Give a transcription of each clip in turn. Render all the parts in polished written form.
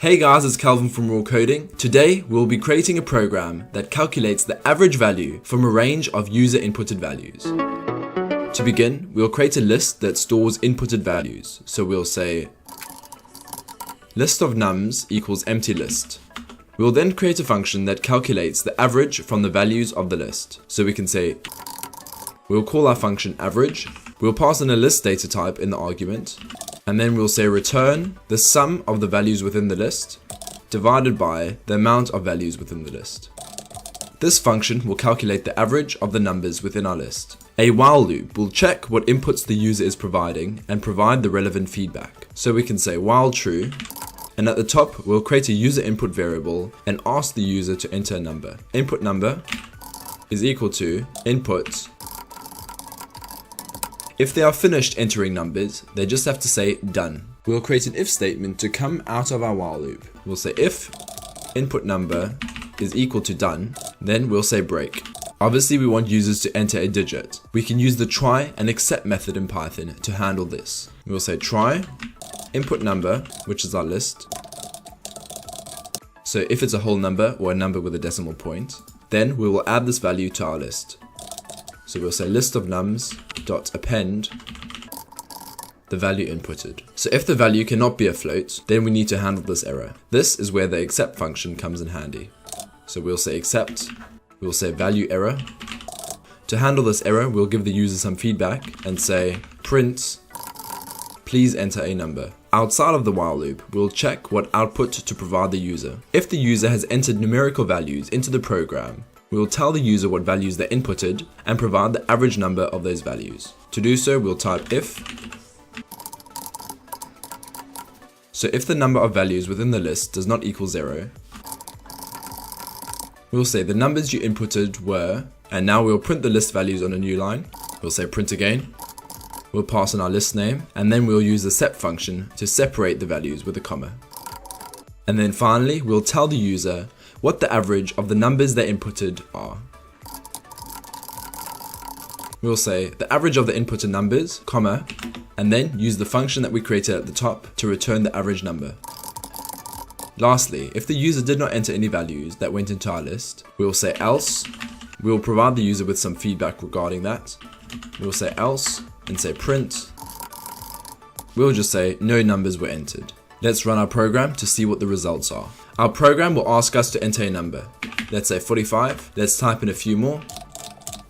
Hey guys, it's Calvin from Raw Coding. Today we'll be creating a program that calculates the average value from a range of user inputted values. To begin, we'll create a list that stores inputted values. So we'll say list of nums equals empty list. We'll then create a function that calculates the average from the values of the list. So we can say we'll call our function average. We'll pass in a list data type in the argument. And then we'll say return the sum of the values within the list divided by the amount of values within the list. This function will calculate the average of the numbers within our list. A while loop will check what inputs the user is providing and provide the relevant feedback. So we can say while true, and at the top we'll create a user input variable and ask the user to enter a number. Input number is equal to input. If they are finished entering numbers, they just have to say done. We'll create an if statement to come out of our while loop. We'll say if input number is equal to done, then we'll say break. Obviously we want users to enter a digit. We can use the try and except method in Python to handle this. We'll say try input number, which is our list. So if it's a whole number or a number with a decimal point, then we will add this value to our list. So we'll say list of nums dot append the value inputted. So if the value cannot be a float, then we need to handle this error. This is where the except function comes in handy. So we'll say except, we'll say value error. To handle this error, we'll give the user some feedback and say print, please enter a number. Outside of the while loop, we'll check what output to provide the user. If the user has entered numerical values into the program, we will tell the user what values they inputted and provide the average number of those values. To do so, we'll type if. So if the number of values within the list does not equal 0, we'll say the numbers you inputted were, and now we'll print the list values on a new line. We'll say print again. We'll pass in our list name, and then we'll use the sep function to separate the values with a comma. And then finally, we'll tell the user what the average of the numbers they inputted are. We'll say the average of the inputted numbers, comma, and then use the function that we created at the top to return the average number. Lastly, if the user did not enter any values that went into our list, we'll say else. We'll provide the user with some feedback regarding that. We'll say else and say print. We'll just say no numbers were entered. Let's run our program to see what the results are. Our program will ask us to enter a number. Let's say 45. Let's type in a few more.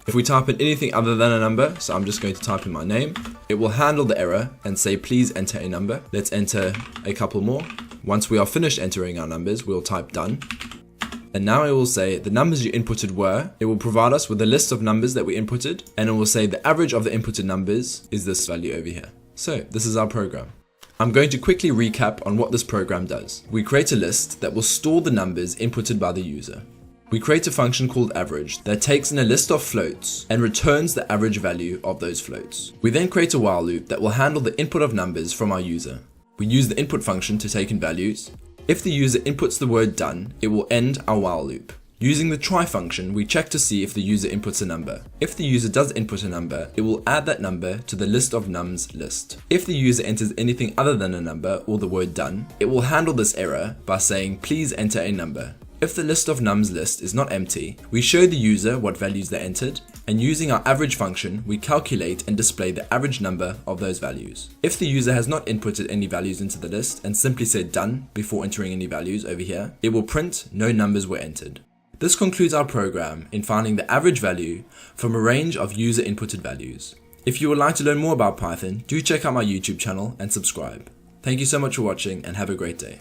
If we type in anything other than a number, so I'm just going to type in my name, it will handle the error and say please enter a number. Let's enter a couple more. Once we are finished entering our numbers, we'll type done. And now it will say the numbers you inputted were. It will provide us with a list of numbers that we inputted, and it will say the average of the inputted numbers is this value over here. So this is our program. I'm going to quickly recap on what this program does. We create a list that will store the numbers inputted by the user. We create a function called average that takes in a list of floats and returns the average value of those floats. We then create a while loop that will handle the input of numbers from our user. We use the input function to take in values. If the user inputs the word done, it will end our while loop. Using the try function, we check to see if the user inputs a number. If the user does input a number, it will add that number to the list of nums list. If the user enters anything other than a number or the word done, it will handle this error by saying please enter a number. If the list of nums list is not empty, we show the user what values they entered, and using our average function, we calculate and display the average number of those values. If the user has not inputted any values into the list and simply said done before entering any values over here, it will print no numbers were entered. This concludes our program in finding the average value from a range of user inputted values. If you would like to learn more about Python, do check out my YouTube channel and subscribe. Thank you so much for watching and have a great day.